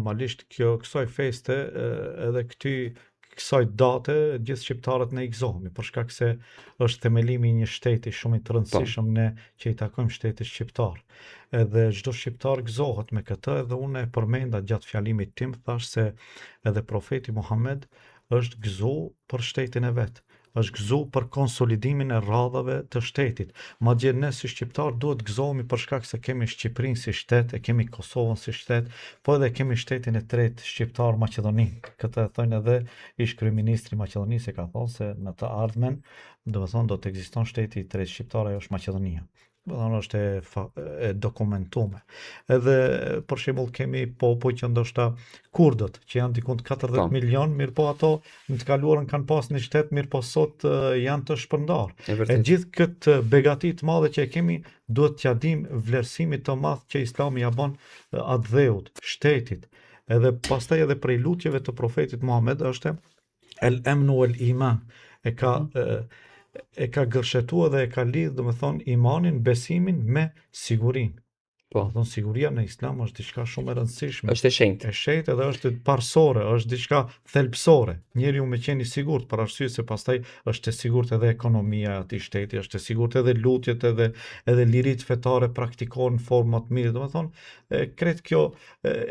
normalisht kësaj feste edhe kësaj date gjithë shqiptarët ne i gëzohemi për shkak se është themelimi i një shteti shumë i të rëndësishëm ne që i takojmë shtetit shqiptar. Edhe çdo shqiptar gëzohet me këtë edhe unë e përmenda gjatë fjalimit tim thash se edhe profeti Muhammed është gëzu për shtetin e vet, është gëzu për konsolidimin e radhave të shtetit. Madje ne si shqiptar duhet gëzohemi për shkak se kemi Shqipërinë si shtet, e kemi Kosovën si shtet, po edhe kemi shtetin e tretë shqiptar Maqedoninë. Këtë e thonë edhe ish kryeministri i Maqedonisë e ka thonë se në të ardhmen, domethënë do të ekziston shteti i tretë shqiptar, ajo është Maqedonia. Domethënë është e dokumentuar. Edhe për shembull kemi popull që ndoshta kurdët që janë diku 40 milion, mirë po ato në të kaluarën kanë pas një shtet, mirë po sot janë të shpërndar. E gjithë këtë begati të madhe që e kemi duhet t'ja dim vlerësimit të madh që Islami ja bën atë dheut, shtetit. Edhe pastaj edhe prej lutjeve të profetit Muhammed është el emnu el iman. E ka gërshetuar dhe e ka lidh, domethënë imanin, besimin me sigurinë. Domethënë siguria në Islam është diçka shumë e rëndësishme. Është e shenjtë. E shenjtë edhe është parsorë, është diçka thelbësore. Njeriu me qenë i sigurt për arsye se pastaj është e sigurt edhe ekonomia e atij shteti, është e sigurt edhe lutjet edhe liritë fetare praktikohen në forma të mirë. Domethënë kretë kjo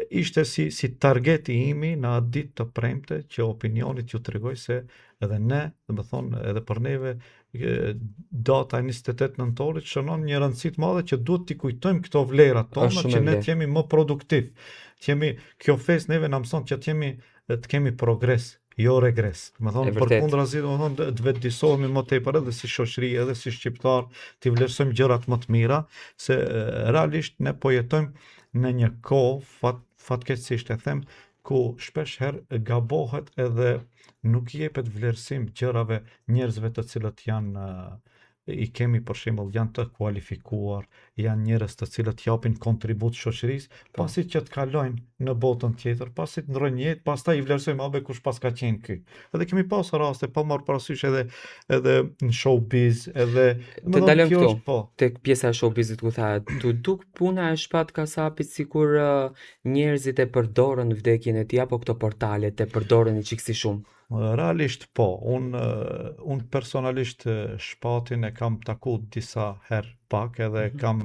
ishte si targeti imi në atë ditë të premte që opinionit ju tregoj se edhe ne, domethënë edhe për neve data 28 nëntorit shënon një rëndësi të madhe që duhet t'i kujtojmë këto vlerat tona që ne të jemi më produktiv. Kjo festë neve na mëson që të kemi progres, jo regres. Domethënë përkundrazi, domethënë të vetëdijsohemi më tepër edhe si shoqëri, edhe si shqiptar, t'i vlerësojmë gjërat më të mira, se realisht ne po jetojmë në një kohë fatkeqësisht e them ku shpesh herë gabohet edhe nuk i jepet vlerësim gjërave njerëzve të cilët i kemi për shembull janë të kualifikuar, janë njerëz të cilët japin kontribut shoqërisë, pasi që të kalojnë në botën tjetër, pasi të ndrojnë jetë, pastaj i vlerësojmë abe kush pas ka qenë ky. Edhe kemi pasur raste pa marrë parasysh edhe në showbiz, edhe të dalëm këtu tek pjesa e showbizit ku tha, tu duk puna e shpat kasapit sikur njerëzit e përdoren vdekjen e tij apo këto portalet e përdoren çiksi shumë. Realisht po, unë personalisht shpatin e kam taku disa herë pak edhe kam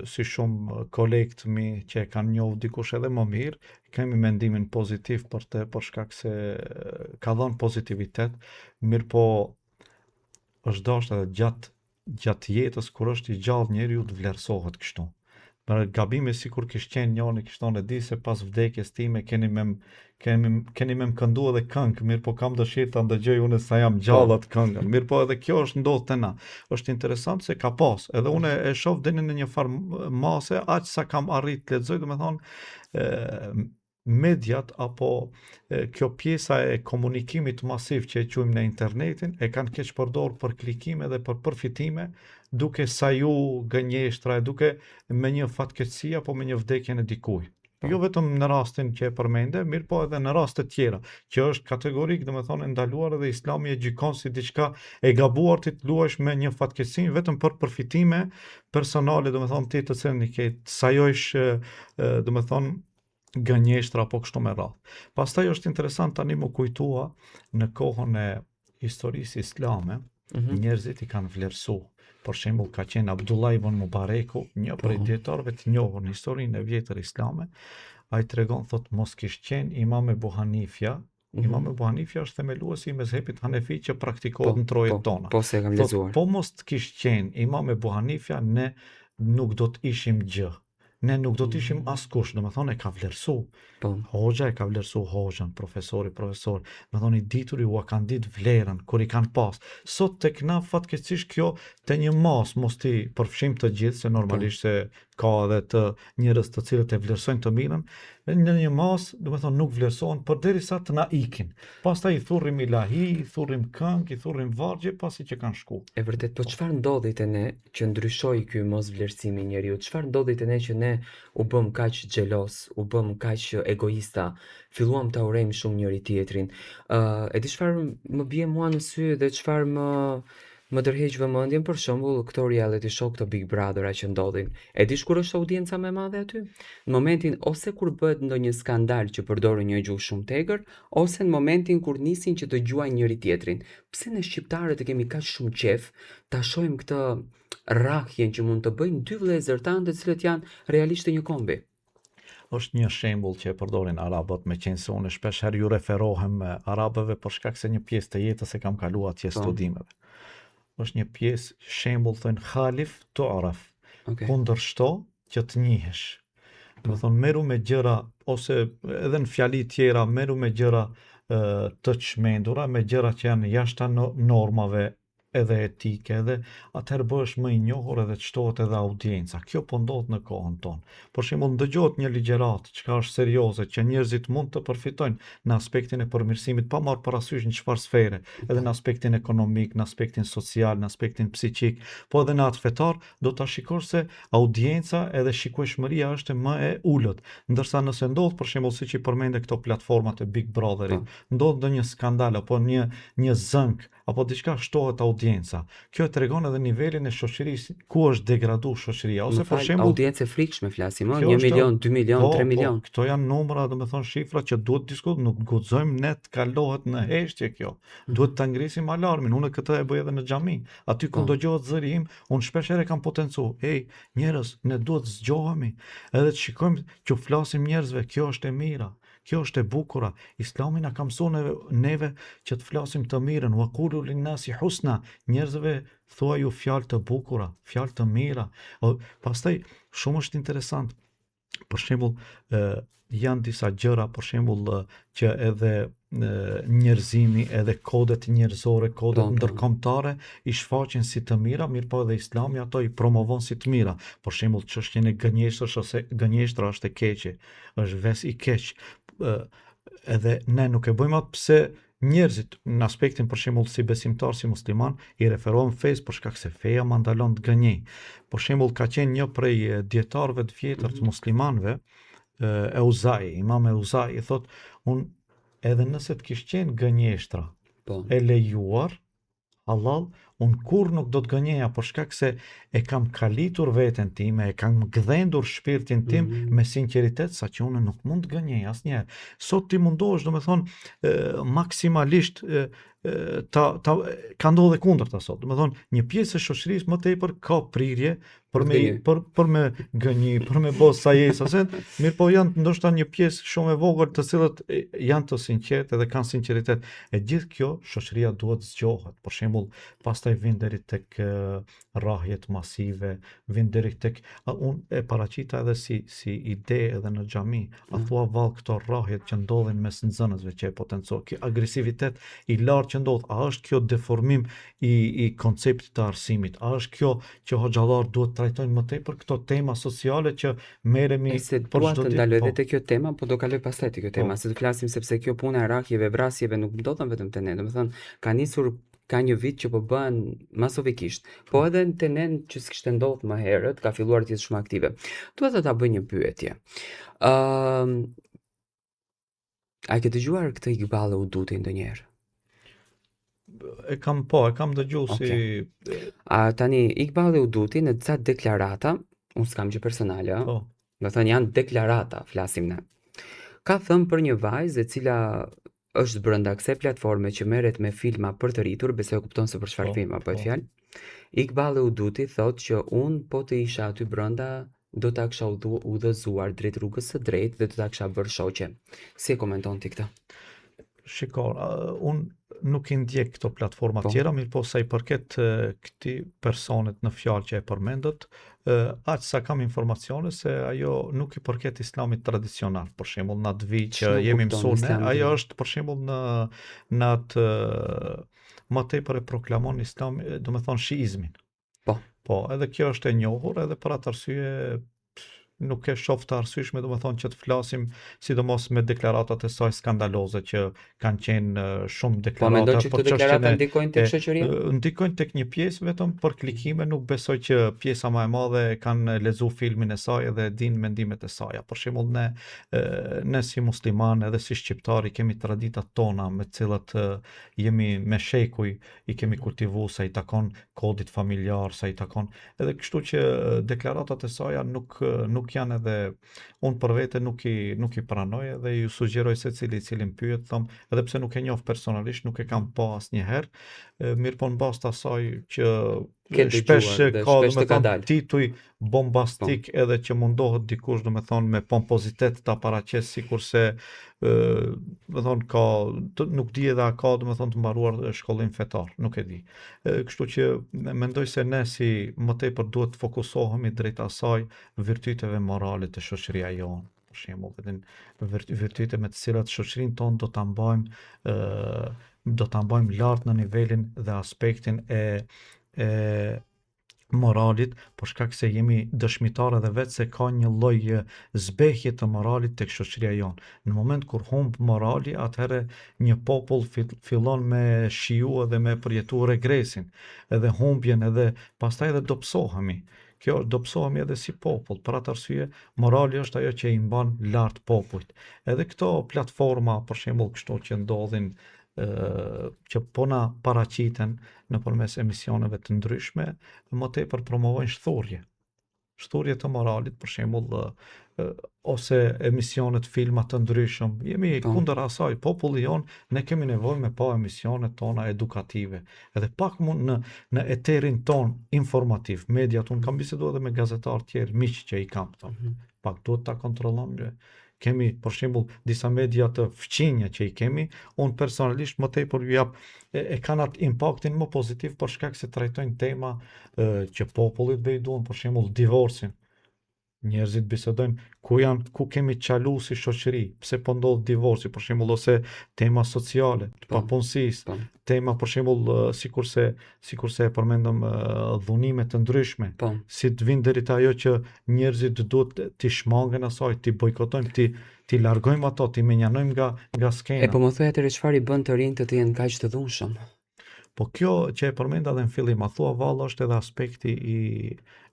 si shumë kolegë të mi që e kanë njohur dikush edhe më mirë, kemi mendimin pozitiv për shkak se ka dhënë pozitivitet, mirë po është dashur edhe gjatë jetës kur është i gjallë njeriu të vlerësohet kështu. Për gabime sikur kish qenë njëri kish thonë di se pas vdekjes time keni më këndu edhe këngë, mirë po kam dëshirë ta ndëgjoj unë sa jam gjallë atë këngën. Mirë po edhe kjo është ndodhur te na. Është interesant se ka pas, edhe unë e shoh deri në një farë mase aq sa kam arrit të lexoj, domethënë mediat apo kjo pjesa e komunikimit masiv që e quajmë në internetin e kanë keq përdorur për klikime dhe për përfitime, duke saju gënjeshtra, duke me një fatkeqësi apo me një vdekjen e dikujt. Jo vetëm në rastin që e përmende, mirë po edhe në raste tjera, që është kategorik, domethënë e ndaluar edhe Islami e gjykon si diçka e gabuar ti të luash me një fatkeqësi vetëm për përfitime personale, domethënë ti të cilën i ke sajojsh domethënë gënjeshtra apo kështu me radhë. Pastaj është interesant tani më kujtua në kohën e historisë islame, njerëzit i kanë vlerësuar. Për shembull ka qenë Abdullah ibn Mubareku, një prej dietarëve të njohur në historinë e vjetër islame, ai tregon thotë mos kish qenë Imam Ebu Hanifja. Imam Ebu Hanifja është themeluesi i mezhepit Hanefi që praktikohet në trojet tona. Po se e kam lexuar. Po mos kish qenë Imam Ebu Hanifja, ne nuk do të ishim gjë. Ne nuk do të ishim askush, domethënë e ka vlerësu. Hoxha e ka vlerësu hoxhën, profesori, domethënë i dituri u kanë ditë vlerën kur i kanë pas. Sot tek na fatkeqësisht kjo te një mos ti përfshim të gjithë, se normalisht se ka edhe të njerëz të cilët e vlerësojnë të mirën, në një mas, domethënë nuk vlerësohen përderisa të na ikin. Pastaj i thurrim ilahi, i thurrim këngë, i thurrim vargje pasi që kanë shku. E vërtet, po çfarë ndodhi te ne që ndryshoi ky mos vlerësimi i njeriu? Çfarë ndodhi te ne që ne u bëm kaq xhelos, u bëm kaq egoista, filluam ta urrejmë shumë njëri tjetrin? E di çfarë më bie mua në sy dhe çfarë Më tërheq vëmendjen për shembull këto reality show, këto Big Brothera që ndodhin. E dish kur është audienca më e madhe aty? Në momentin ose kur bëhet ndonjë skandal që përdorin një gjuhë shumë tegër, ose në momentin kur nisin që të gjuajnë njëri tjetrin. Pse ne shqiptarët e kemi kaq shumë qef ta shohim këtë rrahjen që mund të bëjnë dy vëllezër tanë të cilët janë realisht të një kombi? Është një shembull që e përdorin arabët, me qenë se unë shpesh herë ju referohem arabëve për shkak se një pjesë të jetës e kam kaluar atje Po, studimeve. Është një pjesë shembull thënë khalif tu'raf, okay, kundërshto që të njihesh. Do po, të thonë meru me gjëra ose edhe në fjali tjera meru me gjëra të çmendura, me gjëra që janë jashta normave edhe etike edhe atëherë bëhesh më i njohur edhe të shtohet edhe audienca. Kjo po ndodh në kohën tonë. Për shembull ndëgjohet një ligjëratë çka është serioze që njerëzit mund të përfitojnë në aspektin e përmirësimit pa marrë parasysh në çfarë sfere, edhe në aspektin ekonomik, në aspektin social, në aspektin psiqik, po edhe në atë fetar, do ta shikosh se audienca edhe shikueshmëria është më e ulët. Ndërsa nëse ndodh për shembull siç i përmende këto platformat e Big Brotherit, po. ndodh ndonjë skandal apo një zënk apo diçka shtohet audienca. Kjo e tregon edhe nivelin e shoqërisë ku është degraduar shoqëria ose Më për fal, shembull audiencë frikshme flasim, ë, kjo 1 është milion, 2 milion, po, 3 po, milion. këto janë numra, do me thonë shifra që duhet diskut, nuk guxojmë ne të kalohet në heshtje kjo. Duhet ta ngrisim alarmin. Unë këtë e bëj edhe në xhami. Aty ku Po, ndëgjohet zëri im, unë shpesh herë kam potencu. Ej, njerëz, ne duhet zgjohemi, edhe të shikojmë që flasim njerëzve, kjo është e mira. Kjo është e bukura. Islami na ka mësuar neve që të flasim të mirën, wa qulu lin-nasi husna. Njerëzve thuaj ju fjalë të bukura, fjalë të mira. Pastaj shumë është interesant. Për shembull, janë disa gjëra, për shembull, që edhe njerëzimi, edhe kodet njerëzore, kodet po, po. ndërkombëtare i shfaqin si të mira, mirë po edhe Islami ato i promovon si të mira. Për shembull, çështjen e gënjeshtrës ose gënjeshtra është e keqe, është ves i keq. Edhe ne nuk e bëjmë atë pse njerëzit në aspektin për shembull si besimtar, si musliman, i referohen fesë për shkak se feja ma ndalon të gënjej. Për shembull, ka qenë një prej dietarëve të vjetër të muslimanëve, Euzai, Imam Euzai, i thot, unë edhe nëse të kishte qenë gënjeshtra Po, e lejuar, halal, unë kur nuk do të gënjeja për shkak se e kam kalitur veten time, e kam gdhendur shpirtin tim me sinqeritet sa që unë nuk mund të gënjej asnjëherë. Sot ti mundohesh, domethënë, maksimalisht ka ndodhe kundërta sot. Domethënë, një pjesë e shoqërisë më tepër ka prirje për me gënjej. për me gënjë, për me bë sajesa, se mirë po janë ndoshta një pjesë shumë e vogël të cilët janë të sinqertë dhe kanë sinqeritet. E gjithë kjo shoqëria duhet zgjohet. Për shembull, pastaj vjen deri tek rrahjet masive, vjen deri tek unë e paraqita edhe si ide edhe në xhami. A thua vallë këto rrahjet që ndodhin mes nxënësve që e potencojnë, ky agresivitet i lartë që ndodh, a është kjo deformim i konceptit të arsimit? A është kjo që hoxhallar duhet trajtojnë më tepër këto tema sociale që merremi E se për dua çdo të ditë? ndaloj Po, edhe te kjo tema, po do kaloj pastaj te kjo tema, po, se të flasim sepse kjo puna e rrahjeve, vrasjeve nuk ndodhen vetëm te ne. Domethënë, ka nisur ka një vit që po bëhen masovikisht, po edhe te ne që s'kishte ndodhur më herët, ka filluar të jetë shumë aktive. Dua të ta bëj një pyetje. Ëm, a ke dëgjuar këtë Iqbal Uduti ndonjëherë? e kam dëgjuar si Okej. Tani Iqbal Uduti në disa deklarata, unë s'kam gjë personale, ë. po, Do thënë janë deklarata, flasim ne. Ka thënë për një vajzë e cila është brenda kësaj platforme që merret me filma për të rritur, besoj e kupton se për çfarë po, filma bëhet po. fjalë. Iqbal Uduti thotë që unë po të isha aty brenda do ta kisha udhëzuar drejt rrugës së drejtë dhe do ta kisha bërë shoqe. Si e komenton ti këtë? Shiko, unë nuk i ndjek këto platforma Po, tjera, mirë po sa i përket këtij personit në fjalë që e përmendët, aq sa kam informacione se ajo nuk i përket islamit tradicional. Për shembull, në atë vit që ç'nuk jemi kupton mësuar ne, Islam ajo të është për shembull në atë më tepër e proklamon islam, do me thonë shiizmin. po, Po, edhe kjo është e njohur edhe për atë arsye nuk e shoh të arsyeshme, domethënë që të flasim sidomos me deklaratat e saj skandaloze që kanë qenë shumë Po mendon deklarata që për këto çështjen deklarata ndikojnë tek shoqëria? ndikojnë tek një pjesë vetëm për klikime, nuk besoj që pjesa më e madhe kanë lexuar filmin e saj dhe din mendimet e saj. Për shembull ne si musliman edhe si shqiptar i kemi traditat tona me të cilat jemi me shekuj i kemi kultivuar sa i takon kodit familjar, sa i takon edhe kështu që deklaratat e saj nuk janë edhe unë për vete nuk i pranoj edhe ju sugjeroj secili i cili më pyet, them edhe pse nuk e njoh personalisht, nuk e kam pa asnjëherë, mirë po në bazë të asaj që Ke shpesh dëgjuar dhe ka shpesh të ka domethënë dalë. tituj Po. bombastik edhe që mundohet dikush domethënë me pompozitet ta paraqes sikurse domethënë nuk di edhe a ka domethënë të mbaruar shkollim fetar, nuk e di. Kështu që mendoj se ne si më tepër duhet të fokusohemi drejt asaj virtyteve morale të shoqëria jonë. Për shembull, vetëm virtyte me të cilat shoqërinë tonë do ta mbajmë lart në nivelin dhe aspektin e moralit, për shkak se jemi dëshmitar edhe vetë se ka një lloj zbehje të moralit tek shoqëria jonë. Në moment kur humb morali, atëherë një popull fillon me shiju edhe me përjetu regresin, edhe humbjen edhe pastaj edhe dobësohemi. Kjo dobësohemi edhe si popull, për atë arsye morali është ajo që i mban lart popujt. Edhe këto platforma, për shembull, kështu që ndodhin që po na paraqiten nëpërmes emisioneve të ndryshme, më tepër promovojnë shturje të moralit, për shembull, ose emisione të filma të ndryshëm. Jemi Po. kundër asaj, populli jon, ne kemi nevojë me pa emisionet tona edukative. Edhe pak mund në eterin ton informativ, mediat, unë kam biseduar edhe me gazetarë tjerë, miq që i kam këto. Pak duhet ta kontrollojmë. Kemi për shembull disa media të fqinja që i kemi, unë personalisht më tepër ju jap e kanë atë impaktin më pozitiv për shkak se trajtojnë tema që popullit bëjduan, për shembull divorcin. Njerëzit bisedojnë ku kemi çalu si shoqëri, pse po ndodh divorci, për shembull, ose tema sociale, të Po. papunësisë, Po. tema për shembull sikurse e përmendëm dhunime të ndryshme, Po. si të vinë deri te ajo që njerëzit duhet t'i shmangen asaj, t'i bojkotojmë, t'i largojmë ato, t'i menjanojmë nga skena. Po më thuaj atëherë çfarë i bën të rinjtë të jenë kaq të dhunshëm? Po kjo që e përmenda dhe në fillim, a thua valla është edhe aspekti i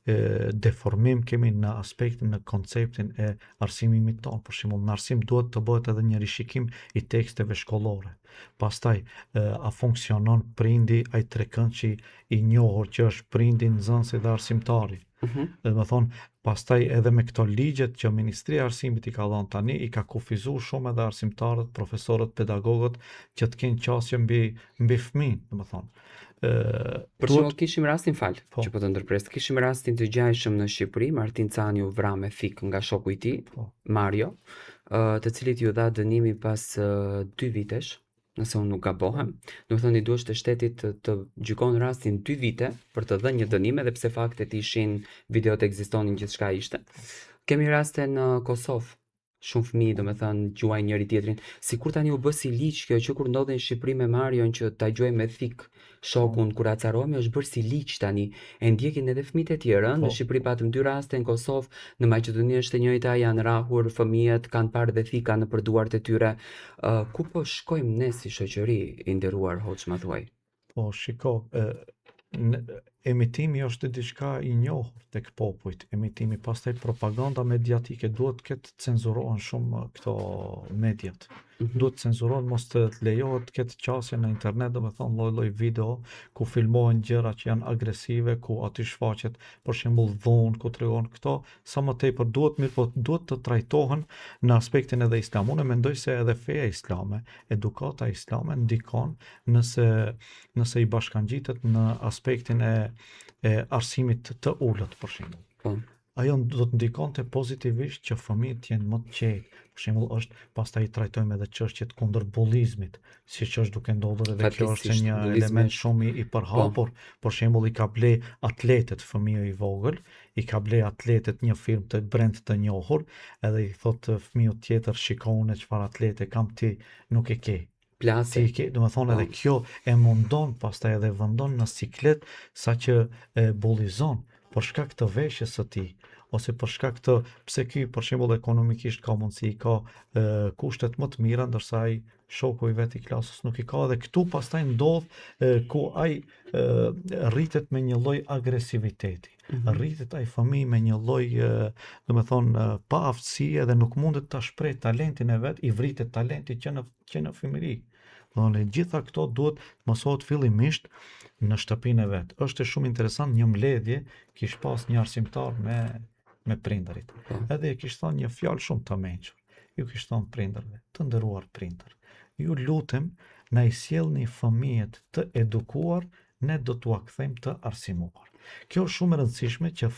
deformim kemi në aspektin në konceptin e arsimimit tonë. Për shembull, në arsim duhet të bëhet edhe një rishikim i teksteve shkollore. Pastaj, a funksionon prindi ai trekëndshi i njohur që është prindi, nxënësi dhe arsimtari. Dhe më thonë, pastaj edhe me këto ligjet që Ministria e Arsimit i ka dhënë tani, i ka kufizuar shumë edhe arsimtarët, profesorët, pedagogët që të kenë qasje mbi fëmijën, domethënë. Për shembull kishim rastin Po. që po të ndërpres, kishim rastin të gjajshëm në Shqipëri, Martin Cani u vra me fik nga shoku i tij, Po. Mario, të cilit ju dha dënimi pas 2 vitesh, nëse unë nuk gabohem. Do të thënë i duhesh të shtetit të gjykon rastin 2 vite për të dhënë një dënim, edhe pse faktet ishin, videot ekzistonin, gjithçka ishte. Kemi raste në Kosovë. Shumë fëmijë, domethënë, gjuajnë njëri tjetrin. Sikur tani u bë si ligj kjo që kur ndodhen në Shqipëri me Marion që ta gjuaj me fik shokun kur acarohemi, është bërë si ligj tani. E ndjekin edhe fëmijët e tjerë, ëh. Në Shqipëri patëm 2 raste, në Kosovë, në Maqedoni është e njëjta, janë rahur fëmijët, kanë parë dhe fika nëpër duart e tyre. Ku po shkojmë ne si shoqëri, i nderuar Hoxh, ma thuaj? Po, shiko, emitimi është diçka i njohur tek popujt, emitimi, pastaj propaganda mediatike duhet të ketë cenzurohen shumë këto mediat. Duhet cenzurohen, mos të lejohet të ketë qasje në internet, domethënë lloj-lloj video ku filmohen gjëra që janë agresive, ku aty shfaqet për shembull dhunë, ku tregon këto, sa më tepër duhet të trajtohen në aspektin edhe islam. Unë mendoj se edhe feja islame, edukata islame ndikon nëse i bashkangjitet në aspektin e arsimit të ulët, për shembull. Po. Ajo do të ndikonte pozitivisht që fëmijët jenë më të qetë. Për shembull, pastaj trajtojmë edhe çështjet kundër bullizmit, siç është duke ndodhur edhe kjo është një element shumë i përhapur. Për shembull, i ka ble atletet fëmijë i vogël, i ka ble atletet një firmë të brand të njohur, edhe i thotë fëmijët tjetër, shikoni çfarë atlete kam, ti nuk e ke. Plase. Do më thonë edhe kjo e mundon pastaj edhe vendon në siklet sa që e bullizon për shkak të veshjes së tij ose për shkak të pse ky për shembull ekonomikisht ka mundësi, ka kushtet më të mira, ndërsa ai shoku i vet i klasës nuk i ka, dhe këtu pastaj ndodh ku ai rritet me një lloj agresiviteti. Rritet ai fëmijë me një lloj, domethënë, pa aftësie dhe nuk mundet ta shpreh talentin e vet, i vritet talenti që në fëmijëri. Domethënë, gjitha këto duhet mësohet fillimisht në shtëpinë e vet. Është shumë interesant, një mbledhje kish pas një arsimtar me prindërit. Edhe e kish thënë një fjalë shumë të mençur. Ju kish thënë prindërve, të nderuar prindër, ju lutem na i sjellni fëmijët të edukuar, ne do t'ua kthejmë të arsimuar. Kjo është shumë e rëndësishme që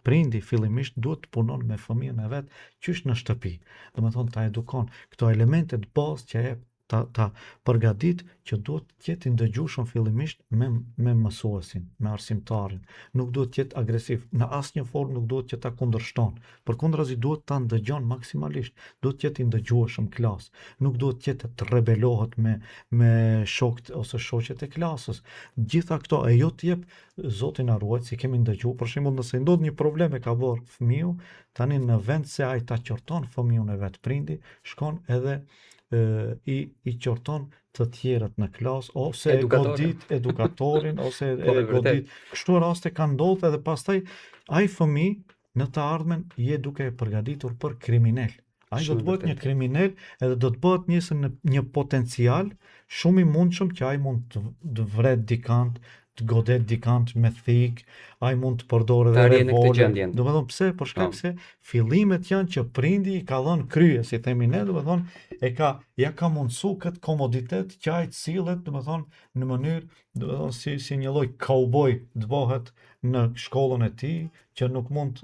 prindi fillimisht duhet të punon me fëmijën e vet qysh në shtëpi. Domethënë ta edukon këto elemente të bazë që ta përgatit që duhet të jetë i ndëgjueshëm fillimisht me mësuesin, me arsimtarin. Nuk duhet të jetë agresiv, në asnjë formë nuk duhet që ta kundërshton. Përkundrazi duhet ta ndëgjon maksimalisht, duhet të jetë i ndëgjueshëm klas. Nuk duhet të jetë të rebelohet me shokët ose shoqet e klasës. Gjitha këto e jo të jep Zoti na ruaj, si kemi ndëgjuar, për shembull, nëse ndodh një problem e ka bërë fëmiu, tani në vend se ai ta qorton fëmijën e vet prindi, shkon edhe i qorton të tjerët në klasë, ose e godit edukatorin, ose e godit. Kështu raste kanë ndodhur, edhe pastaj ai fëmijë në të ardhmen je duke e përgatitur për kriminal. Ai do të bëhet një kriminal, edhe do të bëhet një potencial shumë i mundshëm që ai mund të vret dikant, të godet dikant me thik, ai mund të përdorë edhe revolver. Domethënë pse? Për shkak se fillimet janë që prindi i ka dhënë krye, si themi ne, domethënë ja ka mundsu këtë komoditet që ai të sillet, domethënë në mënyrë, domethënë si një lloj cowboy të bëhet në shkollën e tij, që nuk mund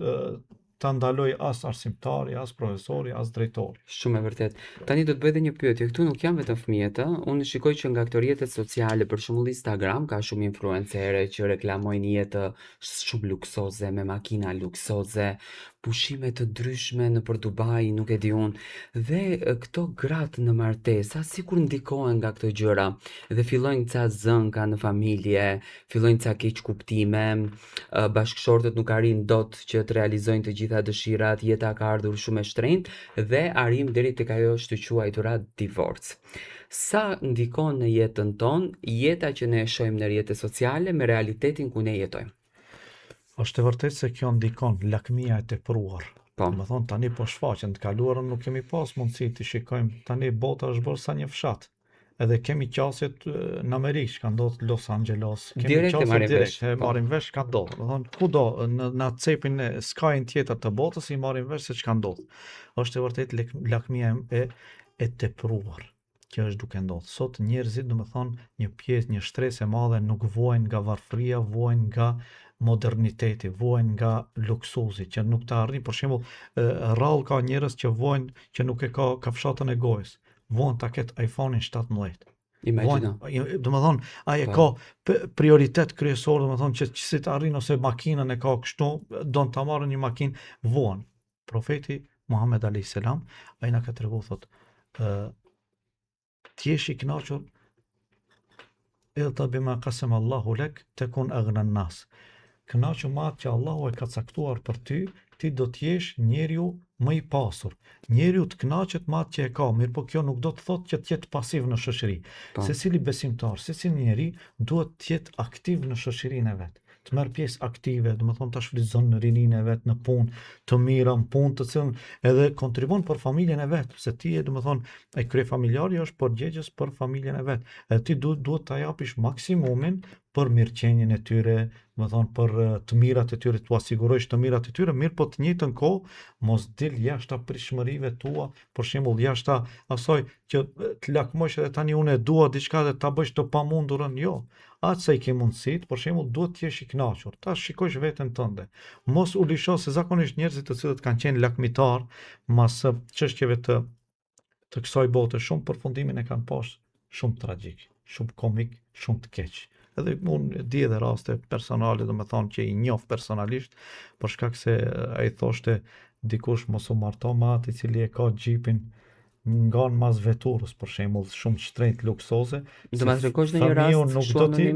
ta ndaloj as arsimtari, as profesori, as drejtori. Shumë e vërtet. Tani do të bëj edhe një pyetje. Këtu nuk janë vetëm fëmijët, unë shikoj që nga këto rrjetet sociale, për shembull Instagram, ka shumë influencere që reklamojnë jetë shumë luksoze, me makina luksoze, pushime të ndryshme nëpër Dubai, nuk e di unë. Dhe këto gratë në martesa sikur ndikohen nga këto gjëra dhe fillojnë ca zënka në familje, fillojnë ca keq kuptime, bashkëshortët nuk arrin dot që të realizojnë të gjitha dëshirat, jeta ka ardhur shumë e shtrenjtë dhe arrim deri tek ajo është të quajtura divorc. Sa ndikon në jetën tonë jeta që ne e shohim në rrjetet sociale me realitetin ku ne jetojmë? Është e vërtetë se kjo ndikon, lakmia e tepruar. Domethënë tani po shfaqen, të kaluarën nuk kemi pas mundësi të shikojmë, tani bota është bërë sa një fshat. Edhe kemi qasjet në Amerikë, ka ndodhur Los Angeles, kemi qasjet direkt, marrim vesh ka ndodhur. Domethënë kudo në cepin e skajin tjetër të botës i marrim vesh se çka ndodh. Është e vërtetë lakmia e tepruar që është duke ndodhur. Sot njerëzit, domethënë, një pjesë, një shtresë e madhe nuk vuajnë nga varfëria, vuajnë nga moderniteti, vuajnë nga luksuzi, që nuk ta arrin. Për shembull, rrallë ka njerëz që vuajnë që nuk e ka kafshatën e gojës. Vuan ta ketë iPhone-in 17. Imagjino. Domethënë, ai e ka prioritet kryesor, domethënë që si të arrin, ose makinën e ka kështu, don ta marrë një makinë, vuan. Profeti Muhammed alayhis salam, ai na ka treguar, thotë, ti jesh i kënaqur idha bima qasama Allahu lek takun aghna an-nas. Kënaqu me atë që Allahu e ka caktuar për ty, ti do të jesh njeriu më i pasur. Njeriu të kënaqet me atë që e ka, mirë po kjo nuk do të thotë që të jetë pasiv në shoqëri. Secili besimtar, secili njeri duhet të jetë aktiv në shoqërinë e vet, të merr pjesë aktive, domethënë ta shfrytëzon në rininë e vet, në punë të mira, në punë të cilën edhe kontribon për familjen e vet, se ti je, domethënë, ai kryefamiljari është përgjegjës për familjen e vet. Edhe ti duhet ta japish maksimumin për mirëqenien e tyre, domethënë për të mirat e tyre, t'u sigurosh të mirat e tyre, mirë po të njëjtën kohë mos dil jashtë pritshmërive tua, për shembull jashtë asaj që të lakmosh edhe tani unë e dua diçka dhe ta bësh të pamundurën, jo. Atë sa i ke mundësit, për shembull, duhet të jesh i kënaqur, ta shikosh veten tënde. Mos u lësho, se zakonisht njerëzit të cilët kanë qenë lakmitar mas çështjeve të kësaj bote, shumë përfundimin e kanë pas shumë tragjik, shumë komik, shumë të keq. Edhe unë di edhe raste personale, domethënë që i njoh personalisht, për shkak se ai thoshte dikush mos u marto me atë i cili e ka xhipin nga mas veturës, për shembull, shumë shtrenjtë luksoze. Do ma tregosh në një rast nuk do ti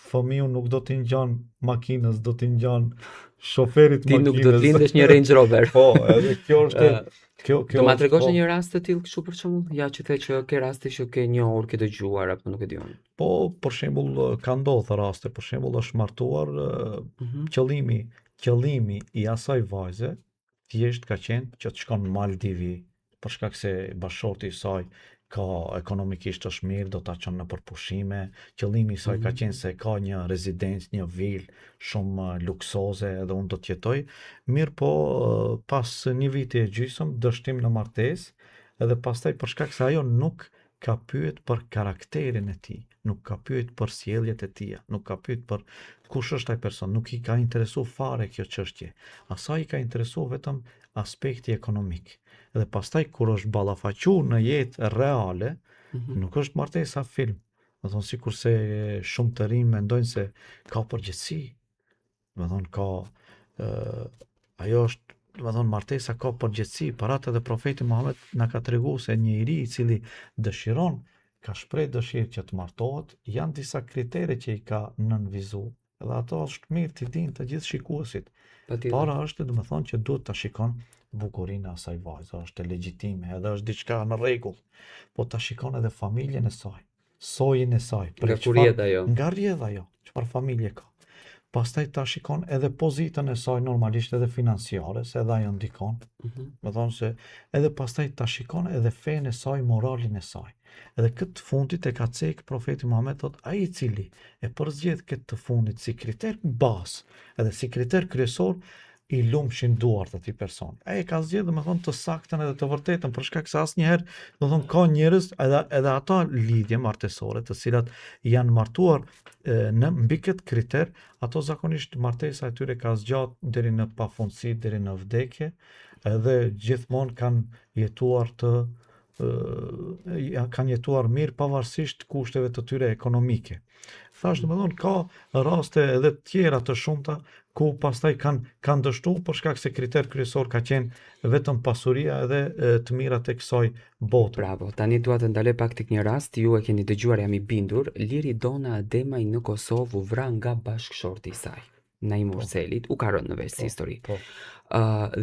fëmiu nuk do t'i ngjan makinës, do t'i ngjan shoferit Ti nuk do të makinës. lindesh një Range Rover. Po, edhe kjo është kjo Do ma tregosh po, një rast të tillë kështu për shembull? Ja që the që ke raste që ke njohur, ke dëgjuar apo nuk e di unë. po për shembull ka ndodhur raste, për shembull është martuar qëllimi i asaj vajze thjesht ka qenë që të shkon në Maldivi për shkak se bashorti i saj ka ekonomikisht është mirë, do ta çon në përpushime. Qëllimi i saj ka qenë se ka një rezidencë, një vilë shumë luksoze edhe unë do të jetoj. Mirë po pas një viti e gjysmë dështim në martesë edhe pastaj për shkak se ajo nuk ka pyet për karakterin e tij, nuk ka pyet për sjelljet e tija, nuk ka pyet për kush është ai person, nuk i ka interesu fare kjo çështje. Asaj i ka interesu vetëm aspekti ekonomik. Dhe pastaj kur është ballafaqu në jetë reale, nuk është martesa film. Do thonë sikur se shumë të rinj mendojnë se ka përgjegjësi. Do thonë ka ajo është, do thonë martesa ka përgjegjësi, për atë edhe profeti Muhammed na ka treguar se një i ri i cili dëshiron, ka shpreh dëshirë që të martohet, janë disa kritere që i ka nënvizu. Edhe ato është mirë t'i dinë të gjithë shikuesit. Para është, do të thonë që duhet ta shikon bukurinë e asaj vajze, është e legjitime, edhe është diçka në rregull. Po ta shikon edhe familjen e saj, sojin e saj, Nga ku rrjedh ajo? nga rrjedh ajo, çfarë familje ka. Pastaj ta shikon edhe pozitën e saj normalisht edhe financiare, se edhe ajo ndikon. Do thonë se edhe pastaj ta shikon edhe fenë e saj, moralin e saj. Edhe këtë fundit e ka cek profeti Muhammed thot ai i cili e përzgjedh këtë të fundit si kriter bazë, edhe si kriter kryesor i lumshin duart atij person. Ai e ka zgjedhur domethënë të saktën edhe të vërtetën për shkak se asnjëherë domethënë ka njerëz edhe ata lidhje martesore të cilat janë martuar në mbi këtë kriter, ato zakonisht martesa e tyre ka zgjatë deri në pafundësi, deri në vdekje, edhe gjithmonë kanë jetuar kanë jetuar mirë pavarësisht kushteve të tyre ekonomike. Thash domethënë ka raste edhe tjera të shumta ku pastaj kanë dështuar për shkak se kriter kryesor ka qenë vetëm pasuria edhe të mirat e kësaj bote. Bravo, tani dua të ndaloj pak tek një rast, ju e keni dëgjuar, jam i bindur, Liri Dona Ademaj në Kosovë u vra nga bashkëshorti i saj, Naim Urselit, u ka rënë në vesh si histori.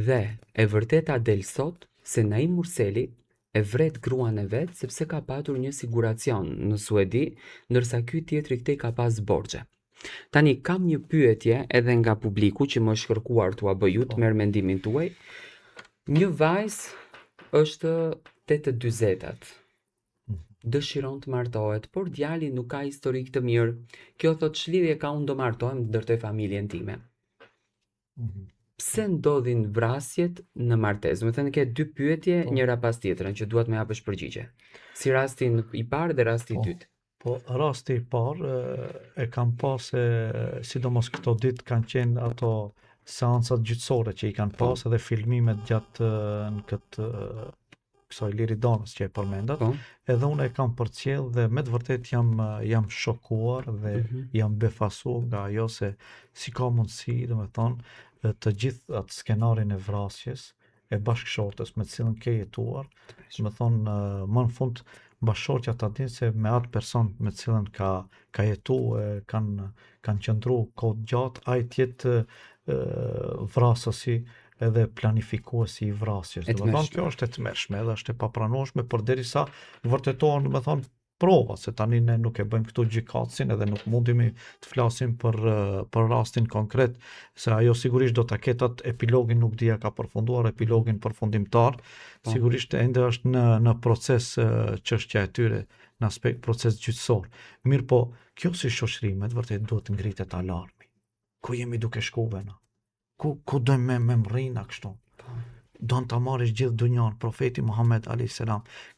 Dhe e vërteta del sot se Naim Urseli e vret gruan e vet sepse ka patur një siguracion në Suedi, ndërsa ky tjetri këtej ka pas borxhe. Tani kam një pyetje edhe nga publiku që më është kërkuar t'ua bëj ju, të merr mendimin tuaj. Një vajzë është 8-40, dëshiron të martohet, por djali nuk ka historik të mirë. Kjo thot ç'lidhje ka, unë do martohem, ndërtoj familjen time. Pse ndodhin vrasjet në martesë? Do të thënë ke dy pyetje njëra pas tjetrën që duhet më japësh përgjigje. Si rastin i parë dhe rasti i dytë. Po rasti i parë e kam pas sidomos këto ditë kanë qenë ato seancat gjyqësore që i kanë pas edhe filmimet gjatë në këtë kësaj Liri Donës që e përmendat. Edhe unë e kam përcjell dhe me të vërtet jam shokuar dhe jam befasuar nga ajo se si ka mundësi, domethënë, të gjithë atë skenarin e vrasjes e bashkëshortes me të cilën ke jetuar, domethënë më në fund bashkëshortja ta dinë se me atë person me të cilën ka jetuar, kanë qëndruar kohë gjatë, ai tjetë vrasësi edhe planifikuesi i vrasjes. Domethënë kjo është e tmerrshme edhe është e papranueshme përderisa vërtetohen, domethënë, prova, se tani ne nuk e bëjmë këtu gjykatësin edhe nuk mundemi të flasim për rastin konkret, se ajo sigurisht do ta ketë atë epilogin, nuk dia ka përfunduar epilogin përfundimtar, sigurisht ende është në proces çështja e tyre, në aspekt proces gjyqësor. Mirë po, kjo si shoqëri me të vërtet duhet ngritet alarmi. Ku jemi duke shkuar na? Ku dojmë me mrina kështu? Don ta marrësh gjithë dunjan. Profeti Muhammed a.s.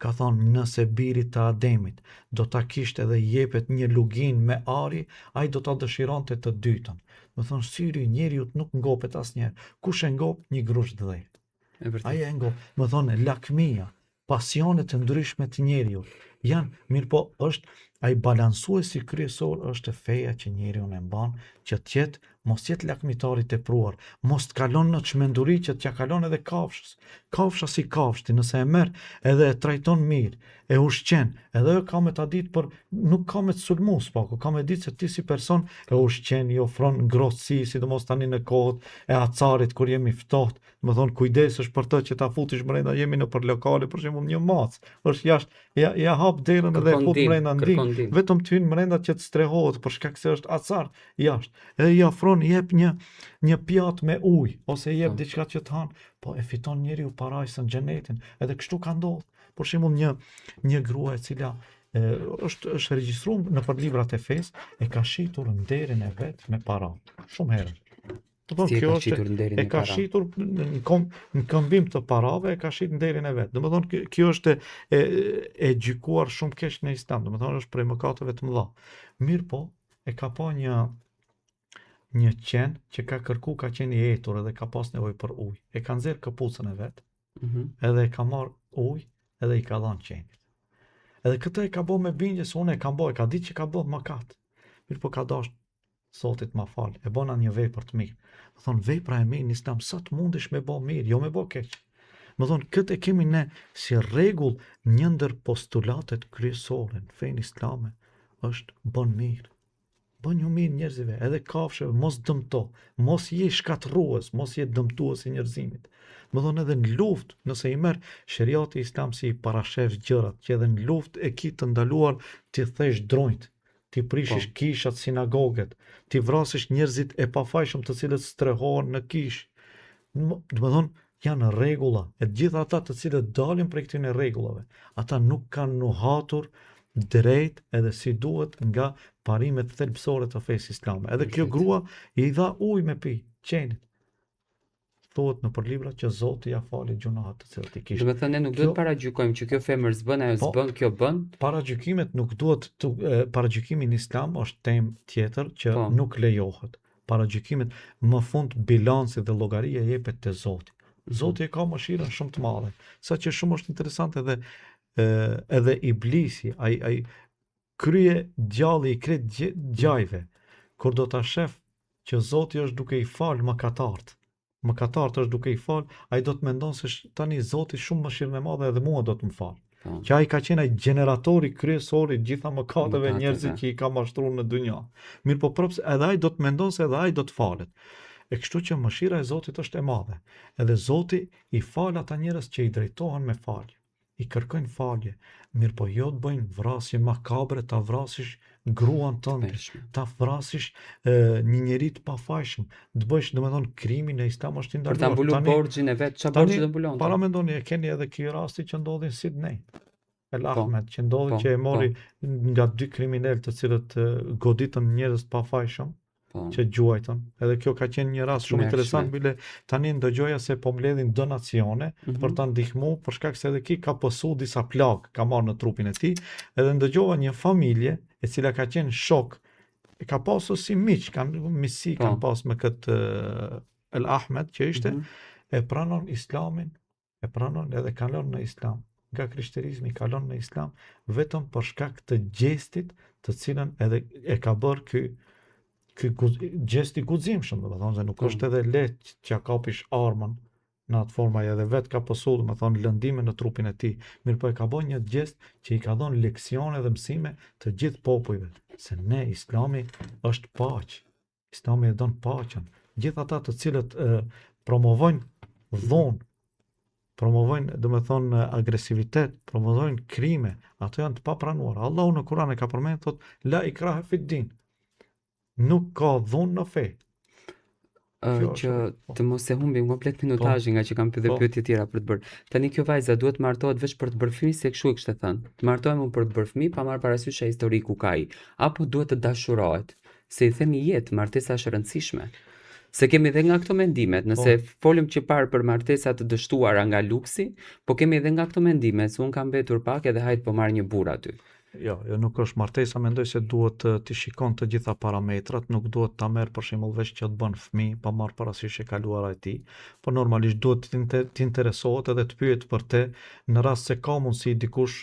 ka thonë nëse biri të Ademit do ta kishte edhe jepet një lugin me ari, ai do ta dëshironte të dytën. Do thonë syri i njeriut nuk ngopet asnjëherë. Kush e ngop? Një grush dhej. Ai e ngop. Do thonë lakmia, pasionet e ndryshme të njeriut janë, mirë po është ai balansuesi kryesor është feja që njeriu e mban, që t'jetë mos jetë lakmitari tepruar, mos t'kalon në çmenduri që t'ja kalon edhe kafshës. Kafsha si kafshti, nëse e merr edhe e trajton mirë, e ushqen, edhe ajo ka me ta ditë për nuk ka me të sulmu s'paku, ka me ditë se ti si person e ushqen, i ofron ngrohtësi, sidomos tani në kohët e acarit kur jemi ftohtë, më thonë kujdesesh për të që ta futish brenda, jemi në për lokale, për shembull një mac, është jashtë, ja hap derën edhe e fut brenda ndihmë, vetëm të hyn brenda që të strehohet për shkak se është acar jashtë. Edhe i ofron, i jep një pjatë me ujë ose i jep diçka që të hanë, po e fiton njeriu parajsën xhenetin. Edhe kështu ka ndodhur. Për shembull një grua e cila është regjistruar në për librat e fesë, e ka shitur nderin e vet me para. Shumë herë. Kjo është e ka shitur në këmbim të parave, e ka shitur nderin e vet. Domethënë kjo është e gjykuar shumë keq në Islam, domethënë është prej mëkateve të mëdha. Mirë po, e ka pa një qen që ka kërku, ka qenë i etur edhe ka pas nevojë për ujë. E ka nxjerr këpucën e vet, edhe e ka marr ujë edhe i ka dhënë qenit. Edhe këtë e ka bë me bindje se unë e kam bë, e ka ditë që ka bë mëkat. Mirë po ka dashur Zotit ma fal, e bëna një vepër të mirë. Më thonë, vepra e mirë në Islam, sa të mundesh me bë mirë, jo me bë keq. Më thonë, këtë e kemi ne si rregull, një ndër postulatet kryesore në fenë islame është bën mirë. Bën ju mirë njerëzive, edhe kafshëve, mos dëmto, mos je shkatërrues, mos je dëmtues i njerëzimit. Më thonë edhe në luftë, nëse i merr sheriati islam si i parashef gjërat, që edhe në luftë e ki të ndaluar ti thesh dronjt, ti prishish kishat, sinagoget, ti vrasësh njerëzit e pafajshëm të cilët strehohen në kishë. Do të thonë, janë rregulla, e gjithë ata të cilët dalin prej këtyre rregullave, ata nuk kanë nuhatur drejt edhe si duhet nga parimet thelbësore të fesë islame. Edhe kjo grua i dha ujë me pi, qenit. Thuhet në për libra që Zoti ja fali gjunahet të cilat i kishte. Do të thënë ne nuk duhet paragjykojmë që kjo femër s'bën, ajo s'bën, kjo bën. Paragjykimet nuk duhet paragjykimi në Islam është temë tjetër që nuk lejohet. Paragjykimet më fund bilanci dhe llogaria jepet te Zoti. Zoti e ka mëshirën shumë të madhe. Saqë shumë është interesante edhe iblisi, ai krye djalli i kret gjajve. Kur do ta shef që Zoti është duke i fal mëkatarët, është duke i fal, ai do të mendon se tani Zoti shumë mëshirën e madhe edhe mua do të më fal. Që ai ka qenë ai gjeneratori kryesor i gjitha mëkateve njerëzit që i ka mashtruar në dynja. Mirë po props edhe ai do të mendon se edhe ai do të falet. E kështu që mëshira e Zotit është e madhe. Edhe Zoti i fal ata njerëz që i drejtohen me falje. I kërkojnë falje. Mirë po jo të bëjnë vrasje makabre, ta vrasish gruan tënde, ta vrasish një njeri të pafajshëm, të bësh domethënë krimin e Islam është i ndaluar. Për ta mbuluar borxhin e vet, çfarë borxhi do mbulon? Para mendoni, e keni edhe ky rasti që ndodhi në Sydney. El Ahmed që ndodhi që e mori nga 2 kriminal të cilët goditën njerëz të pafajshëm, që gjuajtën. Edhe kjo ka qenë një rast shumë interesant, bile tani ndëgjoja se po mbledhin donacione për ta ndihmuar, për shkak se edhe ki ka pësu disa plagë, ka marrë në trupin e tij, edhe ndëgjova një familje e cila ka qenë shok, e ka pasur si miq, kanë pas me këtë El Ahmed që ishte, e pranon Islamin, e pranon edhe kalon në Islam. Nga krishterizmi kalon në Islam vetëm për shkak të gjestit të cilën edhe e ka bërë ky gjesti guximshëm, do të thonë se nuk është edhe lehtë që ja kapish armën në atë forma, edhe vet ka pësuar, do të thonë lëndime në trupin e tij. Mirë po e ka bën një gjest që i ka dhënë leksione dhe mësime të gjithë popujve, se ne Islami është paqë. Islami e don paqen. Gjithë ata të cilët promovojnë dhunë, promovojnë, do të thonë agresivitet, promovojnë krime, ato janë të papranuara. Allahu në Kur'an e ka përmendur thotë la ikraha fid din. Nuk ka dhunë në fe. Që të mos e humbim komplet minutazhin nga që kam pyetje tjera për të bërë. Tani kjo vajza duhet martohet vetëm për të bërë fëmijë, se kështu e kishte thënë. Të martohem unë për të bërë fëmijë pa marrë parasysh historiku ka ai, apo duhet të dashurohet? Se i themi jetë, martesa është e rëndësishme. Se kemi edhe nga këto mendimet, nëse folëm që parë për martesa të dështuara nga luksi, po kemi edhe nga këto mendimet, se unë kam mbetur pak edhe hajt po marr një burr aty. Jo, nuk është martesa, mendoj se duhet t'i shikon të gjitha parametrat, nuk duhet ta merr për shembull veç që të bën fëmijë, pa marrë parasysh e kaluara e tij, po normalisht duhet t'interesohet edhe të pyet për te në rast se ka mundësi dikush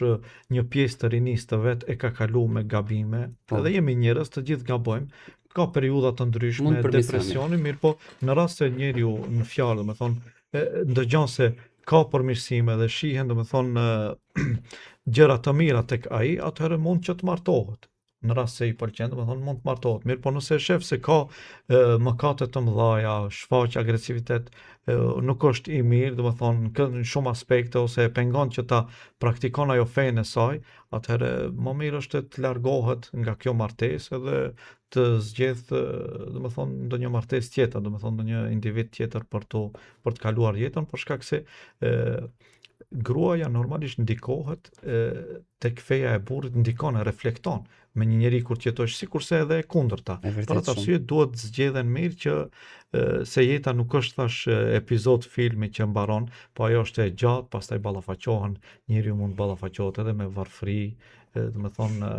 një pjesë të rinisë të vet e ka kalu me gabime, Po. edhe jemi njerëz, të gjithë gabojmë, ka periudha të ndryshme, Mund përmirësimi. depresioni, mirë po në rast se njeriu në fjalë, domethënë ndëgjon se ka përmirësime dhe shihen domethënë gjëra të mira tek ai, atëherë mund që të martohet. Në rast se i pëlqen, domethënë mund të martohet. Mirë, po nëse e shef se ka mëkate të mëdha, shfaq agresivitet, nuk është i mirë, domethënë në shumë aspekte ose e pengon që ta praktikon ajo fenë e saj, atëherë më mirë është të largohet nga kjo martesë edhe të zgjedh domethënë ndonjë martesë tjetër, domethënë ndonjë individ tjetër për të kaluar jetën, për shkak se gruaja normalisht ndikohet tek feja e burrit, ndikon e reflekton me një njeri kur të jetosh, sikurse edhe e kundërta. E vërtet Për atë shumë. arsye duhet zgjedhen mirë që se jeta nuk është thash epizod filmi që mbaron, po ajo është e gjatë, pastaj ballafaqohen, njeriu mund ballafaqohet edhe me varfëri, domethënë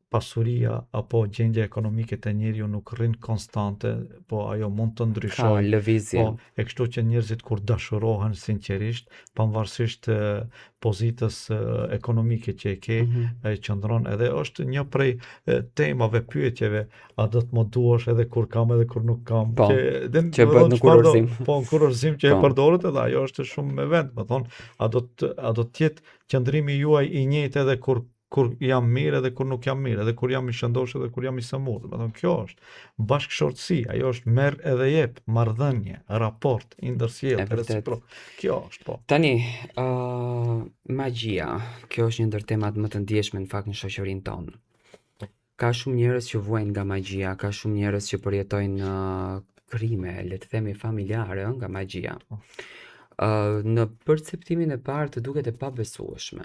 pasuria apo gjendja ekonomike të njeriu nuk rrin konstante, po ajo mund të Ka ndryshojë. lëvizje. Po, e kështu që njerëzit kur dashurohen sinqerisht, pavarësisht pozitës ekonomike që e ke, ai qëndron edhe është një prej temave, pyetjeve, a do të më duash edhe kur kam edhe kur nuk kam, Po, që bëhet në çfarë kurorëzim. po në kurorëzim që e Po. përdoret edhe ajo është shumë me vend, më thonë, a do të jetë qëndrimi juaj i njëjtë edhe kur jam mirë edhe kur nuk jam mirë, edhe kur jam i shëndosh edhe kur jam i sëmurë. Domethënë kjo është bashkëshortësi, ajo është merr edhe jep, marrëdhënie, raport, E ndërsjellje, vërtet. reciprok. Kjo është po. Tani, magjia, kjo është një ndër temat më të ndjeshme në fakt në shoqërinë tonë. Ka shumë njerëz që vuajnë nga magjia, ka shumë njerëz që përjetojnë krime, le të themi familjare, nga magjia. Në perceptimin e parë të duket e pabesueshme.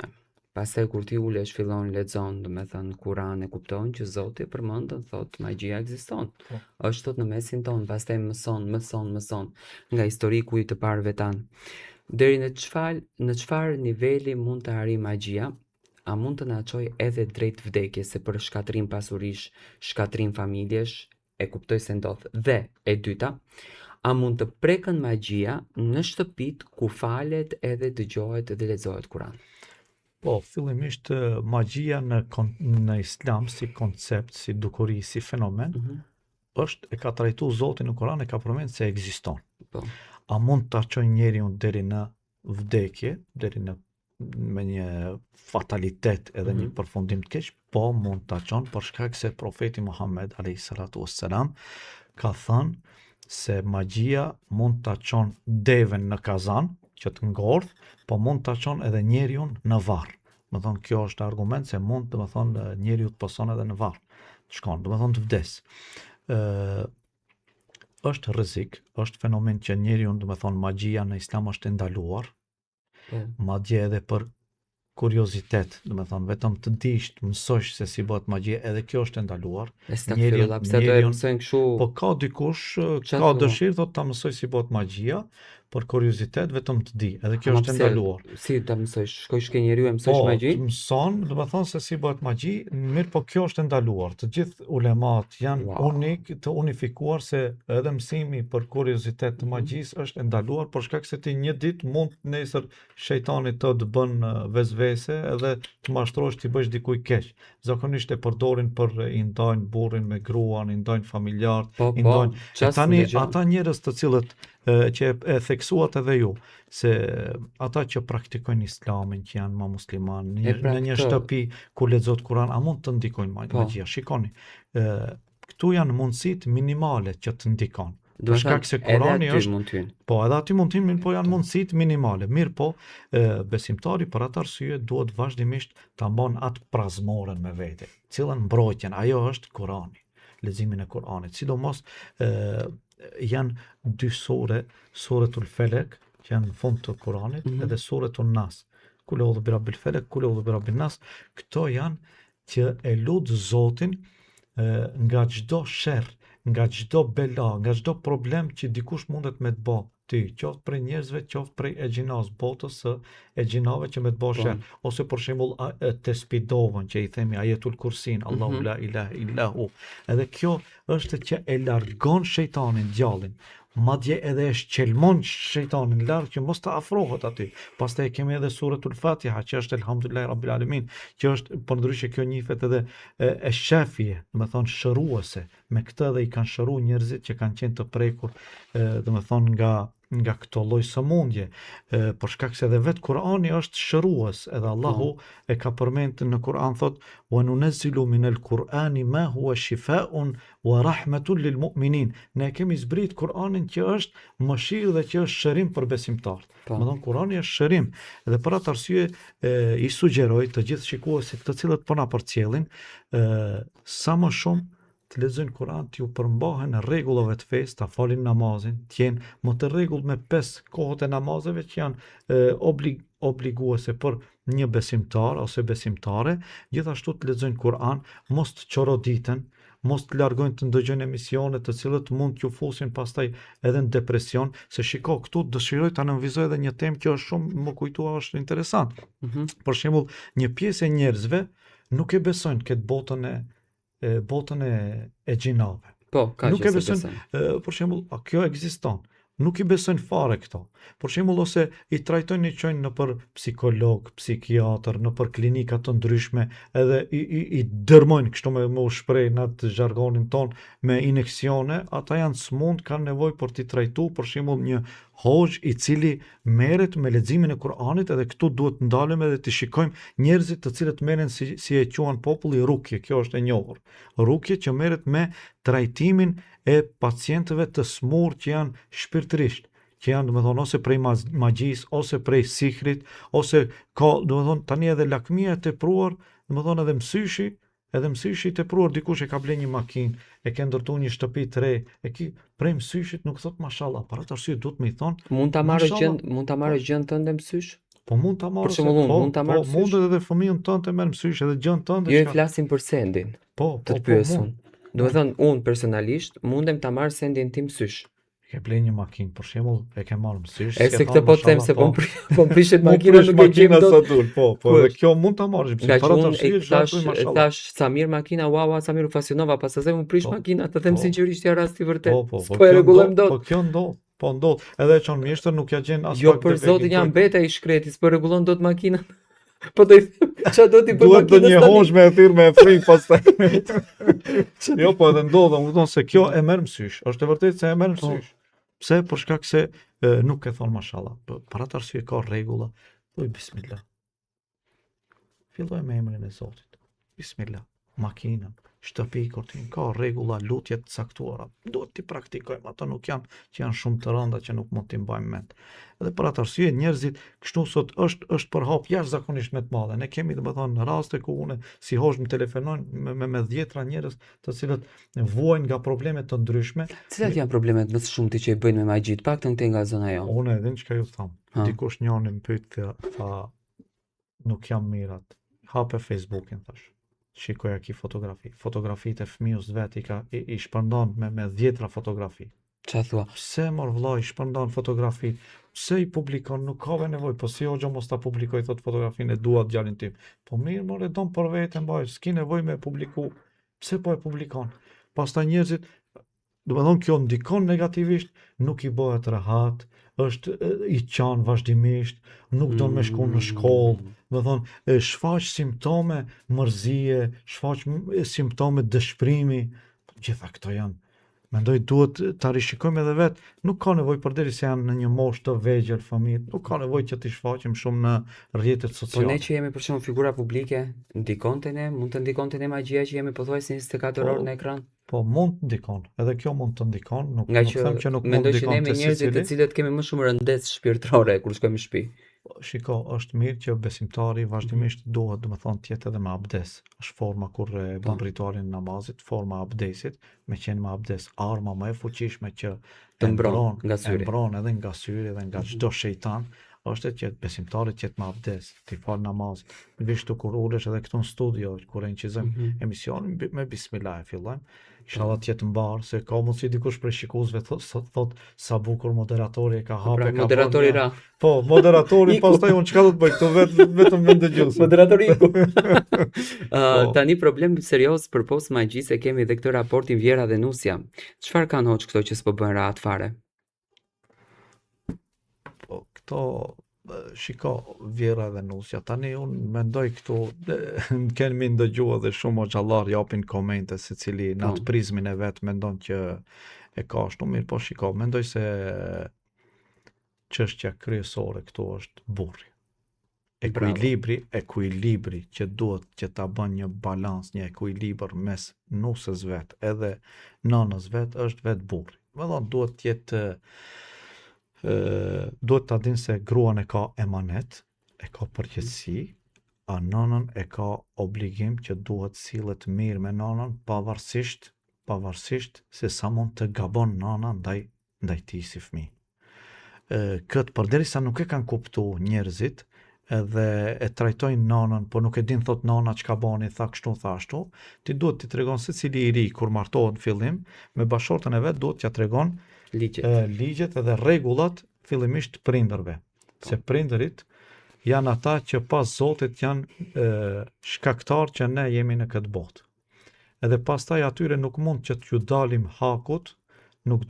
Pastaj kur ti ulesh fillon lexon, domethënë Kur'an e kupton që Zoti përmend thotë magjia ekziston. Po. Është thot në mesin ton, pastaj mëson nga historiku i të parëve tan. Deri në çfarë niveli mund të arrijë magjia? A mund të na çojë edhe drejt vdekjes, se për shkatrim pasurish, shkatrim familjesh, e kuptoj se ndodh. Dhe e dyta, a mund të prekën magjia në shtëpit ku falet edhe dëgjohet dhe lexohet Kur'an? Po, fillimisht magjia në Islam si koncept, si dukuri, si fenomen, e ka trajtuar Zoti në Kur'an, e ka përmendur se ekziston. Po. A mund ta çojë njeriu deri në vdekje, me një fatalitet edhe një përfundim të keq? Po, mund ta çon për shkak se profeti Muhammed alayhi salatu wassalam ka thënë se magjia mund ta çon devën në kazan, që të ngordh, po mund ta çon edhe njeriu në varr. Do të thonë kjo është argument se mund, do të thonë njeriu të poson edhe në varr. Të shkon, do të thonë të vdes. Është rrezik, është fenomen që njeriu, do të thonë magjia në Islam është ndaluar. Madje edhe për kuriozitet, do të thonë vetëm të dish, të mësosh se si bëhet magjia, edhe kjo është ndaluar. Estagfirullah, pse do e mësojnë kështu? Po ka dikush ka dëshirë thotë ta mësoj si bëhet magjia, për kuriozitet vetëm të di, edhe kjo është ndaluar. Si ta mësojsh? Shkoj ke njeriu e mësojsh magji? Po, të mëson, do të thonë se si bëhet magji, mirë, po kjo është ndaluar. Të gjithë ulemat janë të unifikuar se edhe mësimi për kuriozitet të magjisë është ndaluar, për shkak se ti një ditë mund nesër shejtani të bën vezvese edhe të mashtrosh ti bësh dikujt keq. Zakonisht e përdorin për i ndajnë burrin me gruan, i ndajnë familjarët, i ndajnë. Tani ata njerëz të cilët që e theksuat edhe ju, se ata që praktikojnë Islamin, që janë më musliman, në një shtëpi ku lexohet Kur'an, a mund të ndikojnë magjia? Shikoni, këtu janë mundësit minimale që të ndikon. Për shkak se Kurani është, po edhe aty mund të hyjnë, po janë mundësit minimale. Mirë, po besimtari për atë arsye duhet vazhdimisht ta mban atë prazmoren me vete, cilën mbrojtjen, ajo është Kurani, leximin e Kuranit. Sidomos janë dy suretul Felek, që janë në fund të Kuranit, edhe suretul Nas. Kul a'udhu birabbil Felek, kul a'udhu birabbin Nas. Këto janë që e lut Zotin nga çdo sherr, nga çdo bela, nga çdo problem që dikush mundet me të bë ty, qoftë prej njerëzve, qoftë prej e gjinas, botës së e gjinave që me të bosh sherr, ose për shembull të spidovën që i themi ajetul kursin, Allahu la ilaha illa hu. Edhe kjo është që e largon shejtanin gjallin. Madje edhe e shqelmon shejtanin larg që mos të afrohet aty. Pastaj kemi edhe suratul Fatiha që është elhamdulillahi rabbil alamin, që është përndryshe kjo njihet edhe e shefje, do të thonë shëruese. Me këtë edhe i kanë shëruar njerëzit që kanë qenë të prekur, do të thonë nga këto lloj sëmundje, për shkak se edhe vetë Kurani është shërues, edhe Allahu e ka përmendur në Kur'an thot wa nunazzilu minal Qur'ani ma huwa shifaa'un wa rahmatun lil mu'minin. Ne kemi zbrit Kur'anin që është mëshirë dhe që është shërim për besimtarët. Do të thonë Kurani është shërim, dhe për atë arsye i sugjeroj të gjithë shikuesit të cilët po na përcjellin, sa më shumë të lexojnë Kur'an, t'ju përmbahen rregullave të fesë, ta falin namazin, t'jenë më të rregullt me 5 kohët e namazeve që janë obliguese për një besimtar ose besimtare, gjithashtu të lexojnë Kur'an, mos të çoroditen, mos të largojnë të ndëgjojnë emisione të cilët mund t'ju fusin pastaj edhe në depresion, se shiko këtu dëshiroj ta nënvizoj edhe një temë që është shumë më kujtua, është interesant. Për shembull, një pjesë e njerëzve nuk e besojnë këtë botën e gjinave. Po, ka nuk që e se besojnë, besojnë. për shembull, kjo ekziston. Nuk i besojnë fare këto. Për shembull, ose i trajtojnë, i çojnë në për psikolog, psikiatër, në për klinika të ndryshme, edhe i dërmojnë kështu me u shpreh në atë zhargonin ton me injeksione, ata janë smund, kanë nevojë për t'i trajtu, për shembull një hoxh i cili merret me leximin e Kur'anit, edhe këtu duhet ndalem edhe të shikojmë njerëzit të cilët merren si e quajnë populli rukje, kjo është e njohur. Rukje që merret me trajtimin e pacientëve të smur që janë shpirtërisht, që janë, do të thonë, ose prej magjisë, ose prej sihrit, ose ka, do të thonë, tani edhe lakmia e tepruar, do të thonë edhe mësyshi i tepruar, dikush e ka bler një makinë, e ka ndërtuar një shtëpi të re, e ki prej mësyshit nuk thot mashallah, për atë arsye duhet më i thonë, Mund ta marrë gjën tënde mësysh? po mund ta marrë, Për shembull, mund ta marrë po mund edhe fëmijën tënd të merr mësysh, edhe gjën tënde. Jo, i flasim për sendin. Po, të pyesun. Do të thonë, unë personalisht mundem ta marr sendin tim mësysh. Ke bler një makinë, për shembull, e ke marrë mësysh. E se këtë po të them se po prishet makina nuk e gjejmë dot. Po, edhe kjo mund ta marrësh, Nga para që të unë thash Samir makina, wow, Samir u fasionova, pas asaj më prish makina, të them sinqerisht ja rasti vërtet. Po e rregullojmë dot. Po kjo ndodh. Po ndodh. Edhe çon mjeshtër nuk ja gjen as pak. Jo, për zotin jam beta i shkretit, s'po rregullon dot makinën. Po do i ç'a do ti bëj makinën? Duhet një hoxh me e thirr me frik pastaj. Jo, po edhe ndodh, unë thon se kjo e merr mësysh. Është e vërtetë se e merr mësysh. Pse? Për shkak se nuk e thon mashallah. Për atë arsye ka rregulla. Thuaj bismillah. Filloj me emrin e Zotit. Bismillah. Makinën, shtëpi, kortin, ka rregulla, lutje të caktuara. Duhet t'i praktikojmë, ato nuk janë që janë shumë të rënda që nuk mund t'i mbajmë mend. Edhe për atë arsye njerëzit kështu sot është përhap jashtëzakonisht me të madhe. Ne kemi, domethënë, raste ku unë si hoxh më telefonojnë me 10 njerëz të cilët vuajnë nga probleme të ndryshme. Cilat janë problemet më të shumta që i bëjnë me magji, të paktën këtej nga zona jonë? Unë edhe çka ju tham. Dikush njëri më pyet, tha, nuk jam mirat. Hape Facebookin thash. Shikoja ki fotografitë e fëmijës vet i shpërndon me 10 fotografi. Qa thua? Pse mor vllai shpërndon fotografitë? Pse i publikon? Nuk ka nevojë, po si hoxha mos ta publikoj thot fotografinë e dua djalin tim. Po mirë, more don për veten, mbaj, s'ki nevojë me publiku. Pse po e publikon? Pastaj njerëzit, do të thonë kjo ndikon negativisht, nuk i bëhet rahat, është i qan vazhdimisht, nuk don me shku në shkollë, do të thonë shfaq simptome mërzie, shfaq simptome dëshpërimi, gjitha këto janë. Mendoj duhet ta rishikojmë edhe vet, nuk ka nevojë përderisa janë në një moshë të vegjël fëmijët, nuk ka nevojë që t'i shfaqim shumë në rrjetet sociale. Po ne që jemi për shembull figura publike, ndikonte ne, mund të ndikonte ne magjia që jemi pothuajse 24 orë në ekran? Po mund të ndikon, edhe kjo mund të ndikon, nuk them që nuk mund të ndikon. Mendoj që ne me njerëzit të cilët kemi më shumë rëndesë shpirtërore kur shkojmë në shtëpi. Shiko, është mirë që besimtari vazhdimisht duhet, domethënë, të jetë edhe me abdes. Është forma kur e bën ritualin e namazit, forma e abdesit, me qenë me abdes, arma më e fuqishme që të mbron nga syri. E mbron edhe nga syri dhe nga çdo shejtan, është që besimtarit që me abdes, ti fal namaz, vish tu kur ulesh edhe këtu në studio, kur e inqizojmë emisionin me bismillah e fillojmë. Inshallah të jetë mbar, se ka mundësi dikush prej shikuesve thot sa bukur moderatori e ka hapë, ka moderatori bërë. ra. Po, moderatori pastaj unë çka do të bëj këtu vetëm me ndëgjues. Moderatori iku. Tani problem serioz për post magjisë e kemi edhe këtë raportin Vjera dhe Nusja. Çfarë kanë hoç këto që s'po bën rahat fare? Po, këto shiko Vjera dhe Nusja, tani unë mendoj këtu, kemi ndëgjuar dhe shumë xhallar japin komente se cili në atë prizmin e vet mendon që e ka ashtu mirë, po shiko, mendoj se çështja kryesore këtu është burri. Ekuilibri që duhet që ta bën një balans, një ekuilibër mes nusës vet edhe nënës vet është vet burri. Më thonë duhet të jetë duhet ta dinë se gruan e ka emanet, e ka përgjegjësi, a nënën e ka obligim që duhet sillet mirë me nënën pavarësisht se sa mund të gabon nëna ndaj tij si fëmijë. Këtë përderisa nuk e kanë kuptuar njerëzit edhe e trajtojnë nënën, po nuk e din thot nëna çka bani, tha kështu, tha ashtu, ti duhet t'i tregon secili i ri kur martohet në fillim me bashortën e vet, duhet t'ja tregon ligjet edhe rregullat fillimisht prindërve. Se prindërit janë ata që pas Zotit janë shkaktar që ne jemi në këtë botë. Edhe pastaj atyre nuk mund që t'ju dalim hakut, nuk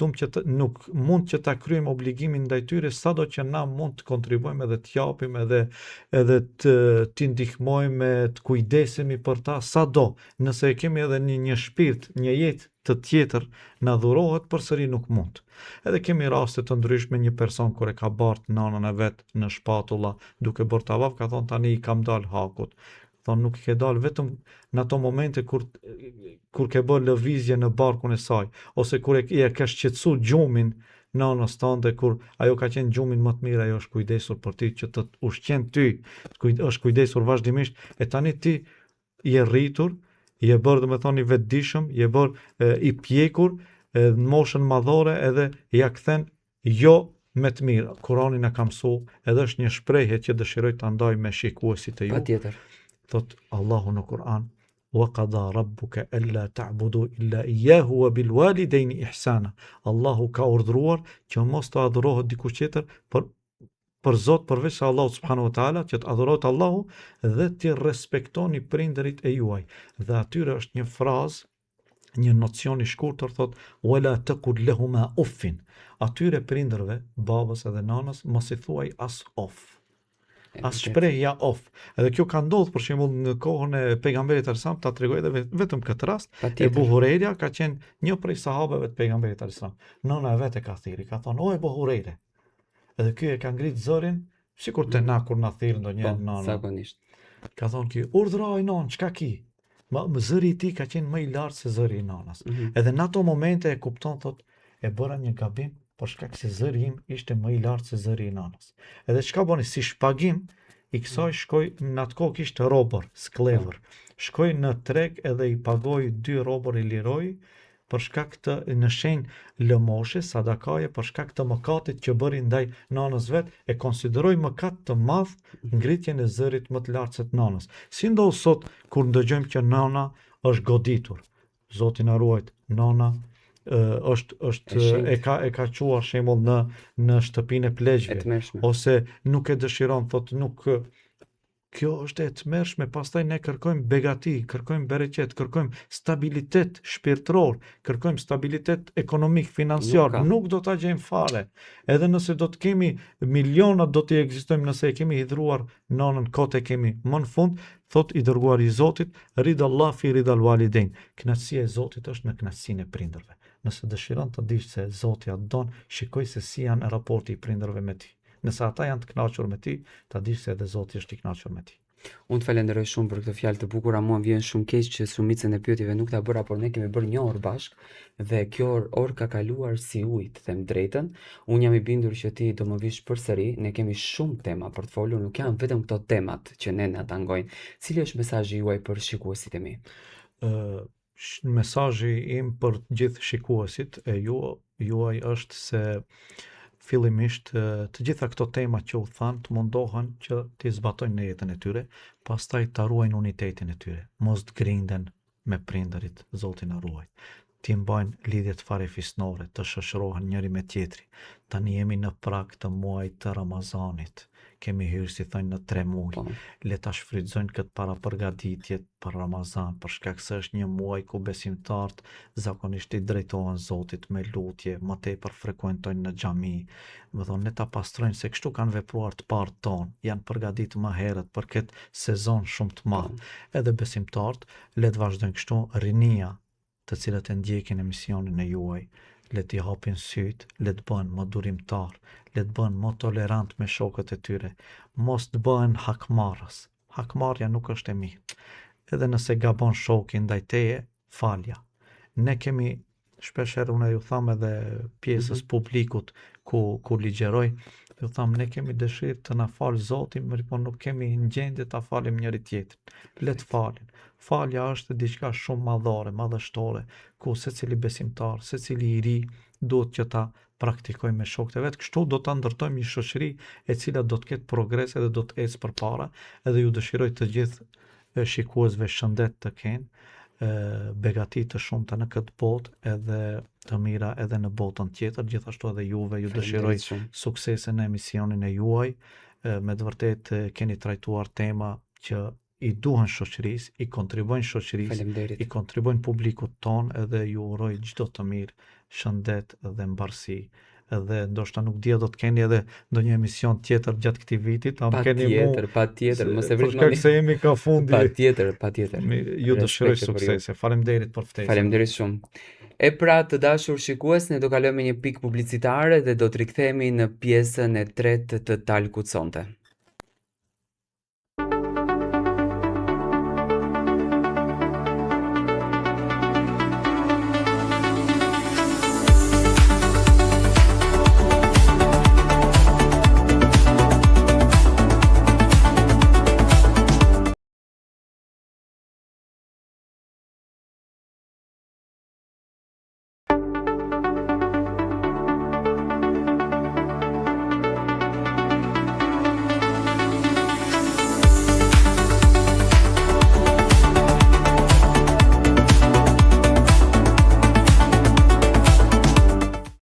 mund që ta kryejmë obligimin ndaj tyre, sado që na mund të kontribuojmë edhe t'japim edhe t'i ndihmojmë, të kujdesemi për ta, sado, nëse e kemi edhe një shpirt, një jetë të tjetër na dhurohet, përsëri nuk mund. Edhe kemi raste të ndryshme, një person kur e ka bart nënën e vet në shpatulla duke bërë tavaf, ka thonë tani i kam dal hakut. Thonë nuk i ke dal vetëm në ato momente kur ke bërë lëvizje në barkun e saj, ose kur e ka shqetësuar gjumin nënës tënde, kur ajo ka qenë gjumin më të mirë, ajo është kujdesur për ti që të ushqen ty, është kujdesur vazhdimisht, e tani ti je rritur, je bërë domethënë i vetëdijshëm, je bërë i pjekur në moshën madhore edhe ja kthen jo me të mirë. Kurani na ka mësuar, edhe është një shprehje që dëshiroj ta ndaj me shikuesit e ju. Patjetër. Thot Allahu në Kur'an, wa qada rabbuka alla ta'budu illa iyyahu wa bil walidayni ihsana. Allahu ka urdhëruar që mos të adhurohet dikush tjetër për Zot përveç se Allahu subhanahu wa taala, që të adhurohet Allahu dhe të respektoni prindërit e juaj. Dhe atyre është një frazë, një nocion i shkurtër, thot wala taqul lahuma uffin. Atyre prindërve, babës edhe nanës, mos i thuaj as of. As shprehja of. Edhe kjo ka ndodhur për shembull në kohën e pejgamberit alajhissalam, ta tregoj edhe vetëm këtë rast. Ebu Hurajra ka qenë një prej sahabeve të pejgamberit alajhissalam. Nëna e vet e ka thirrë, ka thonë: "O Ebu Hurajra." Edhe ky e ka ngrit zërin, sikur të na kur na thirr ndonjë nëna. Zakonisht. Ka thonë ky: "Urdhroj non, çka ki?" Zëri i tij ka qenë më i lartë se zëri i nënës. Edhe në ato momente e kupton, thot, e bëra një gabim për shkak se zëri im ishte më i lartë se zëri i nënës. Edhe çka bëni si shpagim i kësaj, shkoj në atë kohë kishte robër, sklever. Shkoj në treg edhe i pagoi 2 robër, i liroi për shkak të në shenjë lëmoshe, sadakaje, për shkak të mëkatit që bëri ndaj nënës vet, e konsideroi mëkat të madh ngritjen e zërit më të lartë se të nënës. Si ndodh sot kur ndëgjojmë që nëna është goditur? Zoti na ruajt, nëna e ka quar shembull në shtëpinë e pleqjve, ose nuk e dëshiron, thot nuk. Kjo është e tmerrshme. Pastaj ne kërkojmë begati, kërkojmë bereqet, kërkojmë stabilitet shpirtëror, kërkojmë stabilitet ekonomik, financiar, nuk do ta gjejmë fare. Edhe nëse do të kemi miliona, do të ekzistojmë, nëse e kemi hidhruar nënën, kot e kemi më në fund. Thot i dërguar i Zotit, ridallah fi ridal walidain. Kënaqësia e Zotit është në kënaqësinë e prindërve. Nëse dëshiron të dish se Zoti atë don, shikoj se si janë raporti i prindërve me ti. Nëse ata janë të kënaqur me ti, ta dish se edhe Zoti është i kënaqur me ti. Unë të falenderoj shumë për këtë fjalë të bukura. Mua më vjen shumë keq që shumicën e pyetjeve nuk ta bëra, por ne kemi bërë një orë bashkë dhe kjo orë ka kaluar si ujë, të them drejtën. Unë jam i bindur që ti do më vish përsëri. Ne kemi shumë tema për të folur, nuk janë vetëm këto temat që ne na tangojnë. Cili është mesazhi juaj për shikuesit e mi? Mesazhi im për gjithë shikuesit e juaj është se fillimisht të gjitha këto tema që u thanë të mundohen që t'i zbatojnë në jetën e tyre, pastaj të ruajnë unitetin e tyre, mos të grinden me prindërit, Zoti na ruaj. T'i mbajnë lidhjet fare fisnore, të shoqërohen njëri me tjetri. Tani jemi në prag të muajit të Ramazanit. Kemi hyrë, si thënë, në 3 muaj. Po. Le ta shfrytëzojnë këtë para përgatitjet për Ramazan, për shkak se është një muaj ku besimtarët zakonisht i drejtohen Zotit me lutje, më tepër frekuentojnë në xhami. Më thonë, ne ta pastrojnë se kështu kanë vepruar të parë tonë, janë përgatitur më herët për këtë sezon shumë të madh. Edhe besimtarët le të vazhdojnë kështu, rinia të cilët e ndjekin emisionin e juaj, le t'i hapin syt, le të bëhen më durimtar, le të bëhen më tolerant me shokët e tyre, mos të bëhen hakmarrës. Hakmarrja nuk është e mirë. Edhe nëse gabon shoku ndaj teje, falja. Ne kemi shpeshherë, unë ju tham edhe pjesës publikut ku ligjeroj, ju tham, ne kemi dëshirë të na falë Zoti, por nuk kemi në gjendje ta falim njëri tjetrin. Le të falin. Falja është diçka shumë madhështore, ku secili besimtar, secili i ri duhet që ta praktikojmë me shokët e vet. Kështu do ta ndërtojmë një shoqëri e cila do të ketë progres dhe do të ecë përpara, edhe ju dëshiroj të gjithë shikuesve shëndet të kenë, begati të shumta në këtë botë, edhe të mira edhe në botën tjetër. Gjithashtu edhe juve ju dëshiroj suksese në emisionin e juaj. Me të vërtetë keni trajtuar tema që i duhen shoqërisë, i kontribojnë shoqërisë, i kontribojnë publikut ton, edhe ju uroj çdo të mirë, shëndet dhe mbarësi. Edhe ndoshta nuk dia do të keni edhe ndonjë emision tjetër gjatë këtij viti, ta keni patjetër, mos e vrini. Për shkak se jemi ka fundi. Patjetër. Ju dëshiroj suksese. Faleminderit për ftesën. Faleminderit shumë. E pra, të dashur shikues, ne do kalojmë një pikë publicitare dhe do të rikthehemi në pjesën e tretë të Talkut sonte.